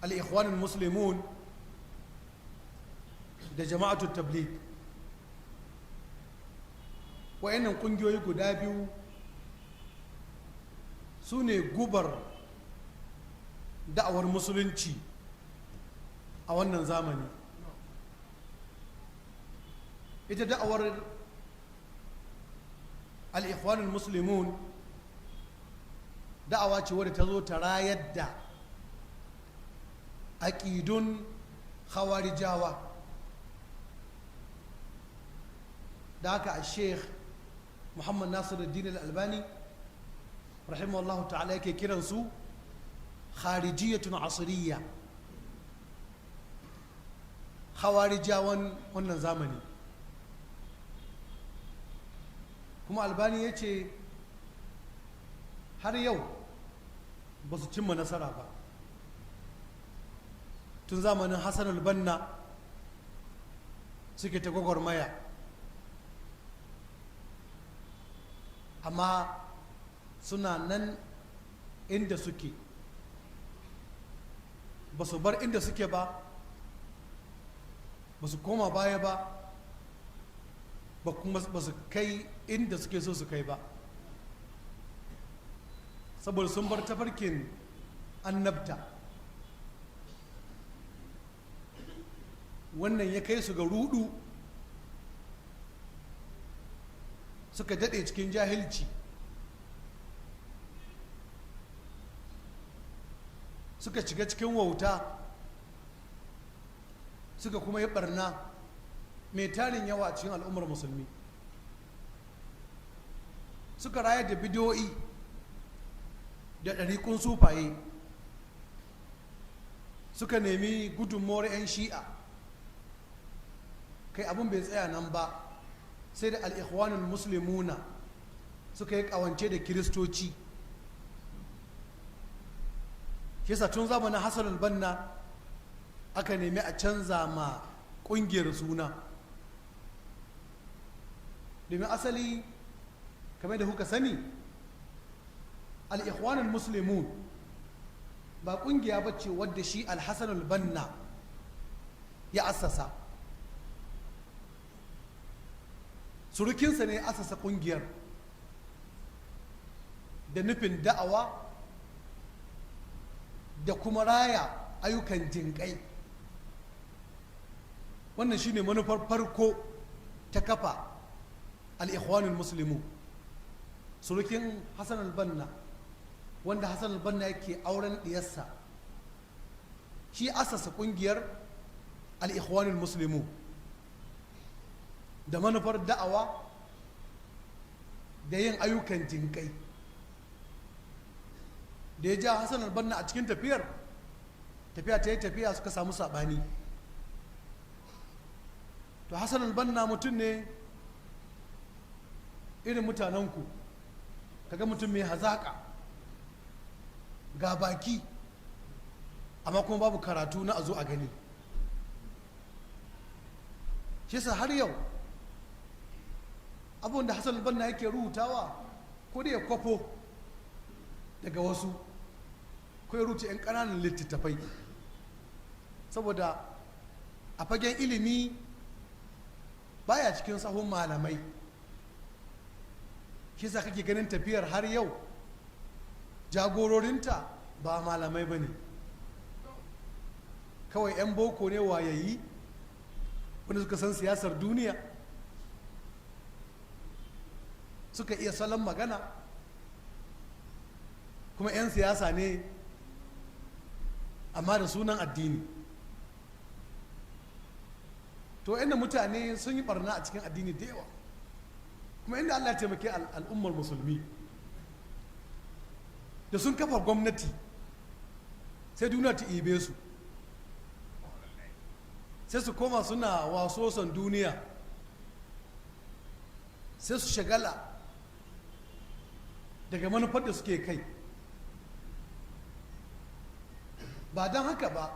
al-ikhwanul muslimun da jama'atu tabligh. Wayannan kungiyoyi guda biyu su ne gubar da'awar musulunci a wannan zamani. Ita da'awar al-ikhwanul muslimun da'awa ce wadda ta zo ta rayar da aƙidun khawarijawa. Da haka a sheikh muhammad nasiruddin al-albani rahimahullahu ta'ala yake kiransu kharijiyatun asiriyya, khawarijawan wannan zamani. Kuma albani ya ce har yau ba su cimma nasara ba. Tun zamanin hassan al-banna suke ta gwagwarmaya, amma suna nan inda suke, ba su bar inda suke ba su koma baya ba kuma ba su kai inda suke so su kai ba, saboda sun bar tafarkin annabta. Wannan ya kai su ga rudu, suka daɗe cikin jahilci, suka shiga cikin wauta, suka kuma yi barna mai tarin yawa a cikin al'ummar musulmi. Suka rayar da bidiyoyi da ɗariƙun sufaye, suka nemi gudunmawar 'yan shi'a. Kai abin bai tsaya nan ba, sai da al-ikhwanul muslimuna suka yi ƙawance da kiristoci. Kisa tun zamanin hassan al-banna aka nemi a canza ma ƙungiyar suna, domin asali kamar da kuka sani al-ikhwanul muslimun ba ƙungiya ba ce wadda shi al-hassan al-banna ya assasa. Surukinsa ne asasa ƙungiyar da nufin da'awa da kuma raya ayyukan jinƙai. Wannan shine manufar farko ta kafa al-ikhwanul muslimu. Surukin hassan al-banna, wanda hassan al-banna yake auren diyarsa, shi asasa ƙungiyar al-ikhwanul muslimu da manufar da'awa da yin ayyukan jinƙai. Da ya ja hassan al-banna a cikin tafiya ta yi tafiya, suka samu saɓani. To hassan al-banna mutum ne irin mutanenku, kaga mutum mai hazaƙa ga baki, amma kuma babu karatu na a zo a gani. Shi yasa har yau abubuwan da hassan al-banna yake rubutawa ko da ya kwafo daga wasu, ko ya rubuta 'yan ƙananan littattafai, saboda a fagen ilimi baya cikin sahun malamai. Shi yasa kake ganin tafiyar har yau jagororinta ba malamai ba ne, kawai 'yan boko ne wayayi wanda suka san siyasar duniya, suka iya salon magana, kuma 'yan siyasa ne amma da sunan addini. To inda mutane sun yi barna a cikin addini da yawa, kuma inda Allah ya taimake al'ummar musulmi da sun kafa gwamnati sai duniya ta ibe su, sai su koma suna wasoson duniya, sai su shagala daga manufar da suke kai. Ba don haka ba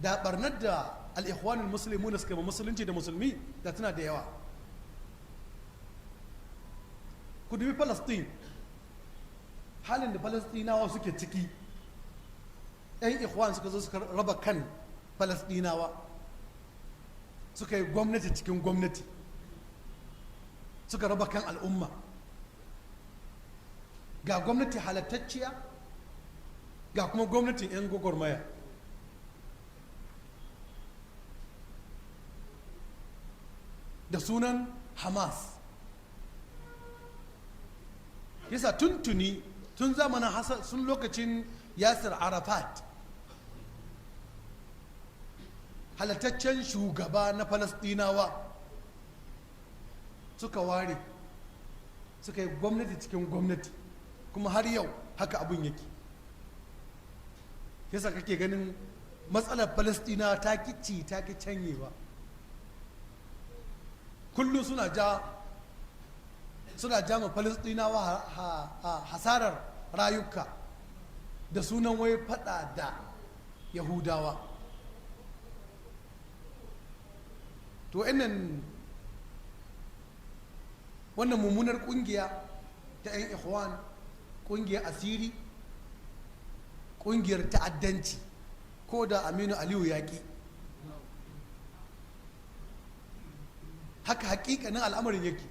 da barnar da al-ikhwanul muslimuna suka ma musulunci da musulmi da tana da yawa. Ku dubi Palestine, halin da Falastinawa suke ciki, 'yan ikhwan suka zo suka raba kan falasdinawa, suka yi gwamnati cikin gwamnati, suka raba kan al'umma. Ga gwamnati halattacciya, ga kuma gwamnatin 'yan gwagwarmaya. Da sunan Hamas. Yasa tuntuni, tun zamanin Hassan, sun lokacin Yasir Arafat, halattaccen shugaba na Falasɗinawa, suka ware, suka yi gwamnati cikin gwamnati, kuma har yau haka abin yake. Yasa kake ganin matsalar Falasɗinawa ta ki canyewa. Kullum suna ja ma Falasɗinawa hasarar rayuka da sunan wai fada da Yahudawa. To wannan mummunar kungiya ta 'yan ikhwan, kungiyar asiri, kungiyar ta'addanci, ko da Aminu Aliyu yaƙi, haka hakikanin al'amarin yake.